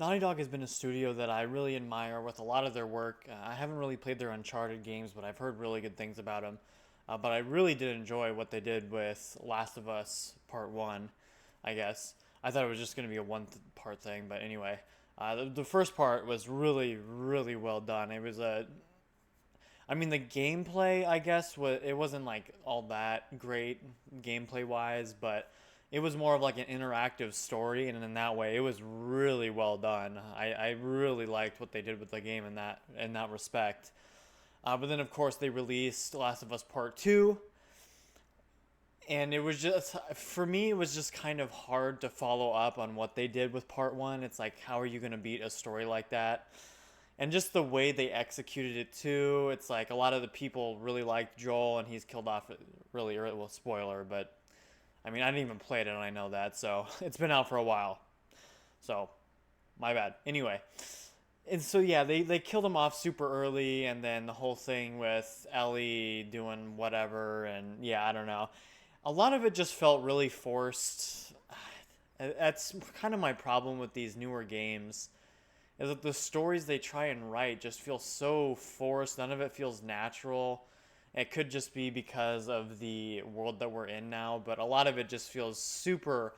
Naughty Dog has been a studio that I really admire with a lot of their work. I haven't really played their Uncharted games, but I've heard really good things about them. But I really did enjoy what they did with Last of Us Part 1, I guess. I thought it was just going to be a part thing, but anyway. The first part was really, really well done. It was a I mean, the gameplay, I guess, it wasn't like all that great gameplay wise, but it was more of like an interactive story, and in that way, it was really well done. I really liked what they did with the game in that respect. But then, of course, they released Last of Us Part Two, and it was just for me, it was just kind of hard to follow up on what they did with Part One. It's like, how are you going to beat a story like that? And just the way they executed it too. It's like a lot of the people really liked Joel, and he's killed off really early. Well, spoiler, but I mean, I didn't even play it, and I know that, so it's been out for a while. So, my bad. Anyway, and so yeah, they killed him off super early, and then the whole thing with Ellie doing whatever, and yeah, I don't know. A lot of it just felt really forced. That's kind of my problem with these newer games is that the stories they try and write just feel so forced. None of it feels natural. It could just be because of the world that we're in now, but a lot of it just feels super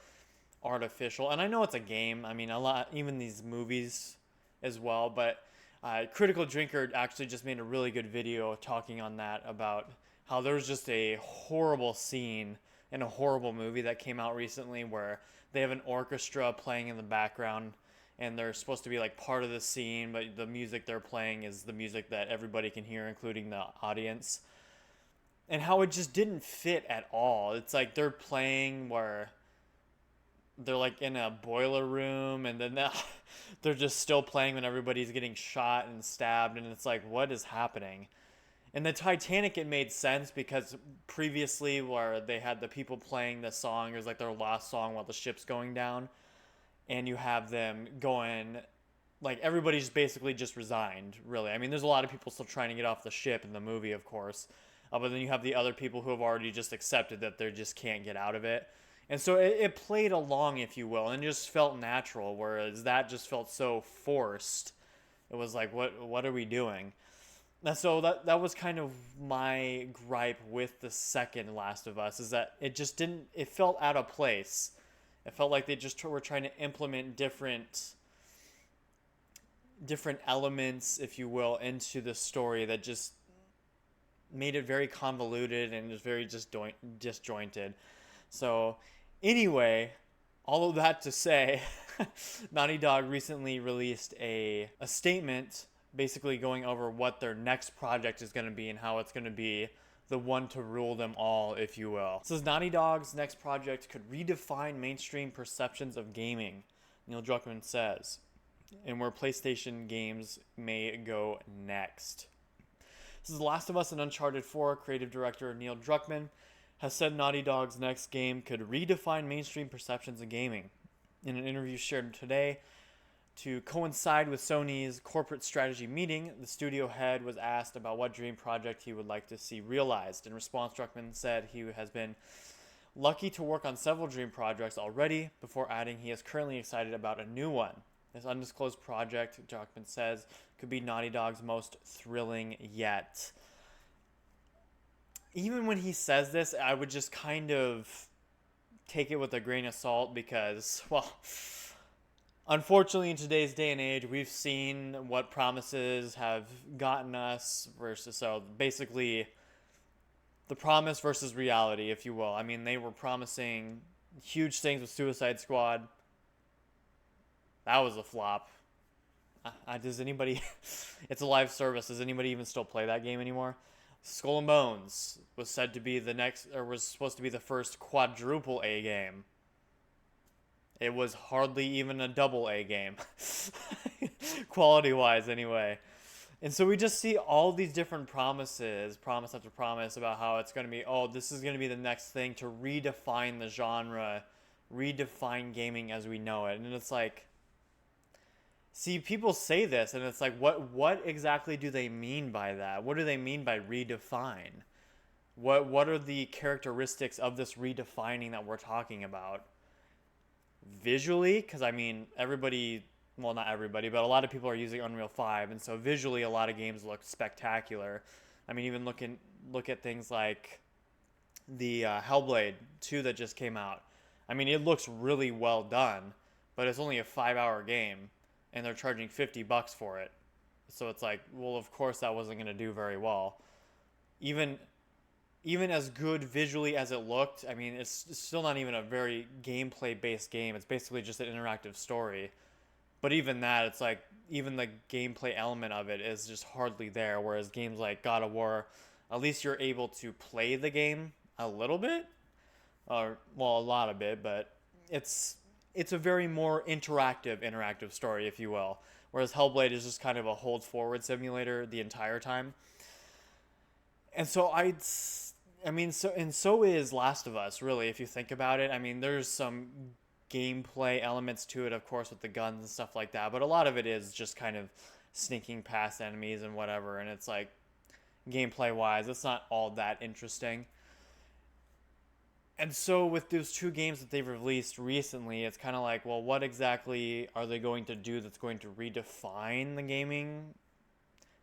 artificial. And I know it's a game. I mean, a lot, even these movies as well. But Critical Drinker actually just made a really good video talking on that about how there's just a horrible scene in a horrible movie that came out recently where they have an orchestra playing in the background and they're supposed to be like part of the scene, but the music they're playing is the music that everybody can hear, including the audience. And how it just didn't fit at all. It's like they're playing where they're like in a boiler room, and then they're just still playing when everybody's getting shot and stabbed, and it's like, what is happening? In the Titanic, it made sense because previously, where they had the people playing the song, it was like their last song while the ship's going down, and you have them going like everybody's basically just resigned, really. I mean, there's a lot of people still trying to get off the ship in the movie, of course, but then you have the other people who have already just accepted that they just can't get out of it. And so it played along, if you will, and it just felt natural, whereas that just felt so forced. It was like, what are we doing? And so that was kind of my gripe with the second Last of Us, is that it just didn't, it felt out of place. It felt like they just were trying to implement different elements, if you will, into the story that just made it very convoluted and just very disjointed. So, anyway, all of that to say, Naughty Dog recently released a statement basically going over what their next project is going to be and how it's going to be the one to rule them all, if you will. It says Naughty Dog's next project could redefine mainstream perceptions of gaming, Neil Druckmann says, and where PlayStation games may go next. This is The Last of Us and Uncharted 4 creative director Neil Druckmann has said Naughty Dog's next game could redefine mainstream perceptions of gaming. In an interview shared today, to coincide with Sony's corporate strategy meeting, the studio head was asked about what dream project he would like to see realized. In response, Druckmann said he has been lucky to work on several dream projects already, before adding he is currently excited about a new one. This undisclosed project, Druckmann says, could be Naughty Dog's most thrilling yet. Even when he says this, I would just kind of take it with a grain of salt because, well, unfortunately, in today's day and age, we've seen what promises have gotten us versus, so basically, the promise versus reality, if you will. I mean, they were promising huge things with Suicide Squad. That was a flop. Does anybody? It's a live service. Does anybody even still play that game anymore? Skull and Bones was said to be the next, or was supposed to be the first quadruple A game. It was hardly even a double A game, quality wise, anyway. And so we just see all these different promises, promise after promise, about how it's going to be, oh, this is going to be the next thing to redefine the genre, redefine gaming as we know it. And it's like, see, people say this, and it's like, what exactly do they mean by that? What do they mean by redefine? What are the characteristics of this redefining that we're talking about? Visually, because I mean, everybody well, not everybody, but a lot of people are using Unreal 5, and so visually a lot of games look spectacular. I mean, even look at things like the Hellblade 2 that just came out. I mean, it looks really well done, but it's only a 5-hour game, and they're charging $50 for it. So it's like, well, of course that wasn't going to do very well. Even even as good visually as it looked, I mean, it's still not even a very gameplay based game. It's basically just an interactive story. But even that, it's like even the gameplay element of it is just hardly there. Whereas games like God of War, at least you're able to play the game a little bit, or well, a lot of it, but it's it's a very more interactive story, if you will. Whereas Hellblade is just kind of a hold forward simulator the entire time. And so I mean, so is Last of Us, really, if you think about it. I mean, there's some gameplay elements to it, of course, with the guns and stuff like that, but a lot of it is just kind of sneaking past enemies and whatever, and it's like gameplay wise, it's not all that interesting. And so with those two games that they've released recently, it's kind of like, well, what exactly are they going to do that's going to redefine the gaming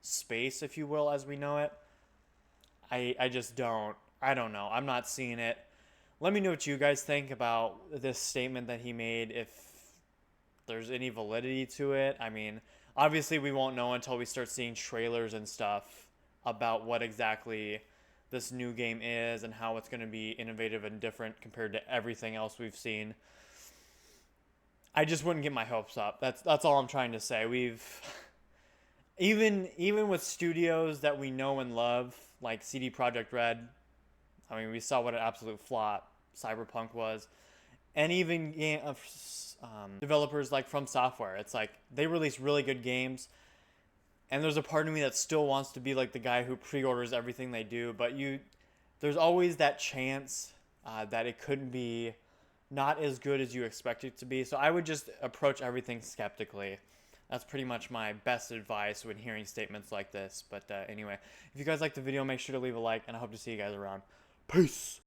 space, if you will, as we know it? I just don't. I don't know. I'm not seeing it. Let me know what you guys think about this statement that he made, if there's any validity to it. I mean, obviously, we won't know until we start seeing trailers and stuff about what exactly this new game is and how it's going to be innovative and different compared to everything else we've seen. I just wouldn't get my hopes up. That's all I'm trying to say. We've even with studios that we know and love, like CD Projekt Red. I mean, we saw what an absolute flop Cyberpunk was, and even developers like From Software. It's like they release really good games, and there's a part of me that still wants to be like the guy who pre-orders everything they do. But there's always that chance that it could be not as good as you expect it to be. So I would just approach everything skeptically. That's pretty much my best advice when hearing statements like this. But anyway, if you guys liked the video, make sure to leave a like, and I hope to see you guys around. Peace!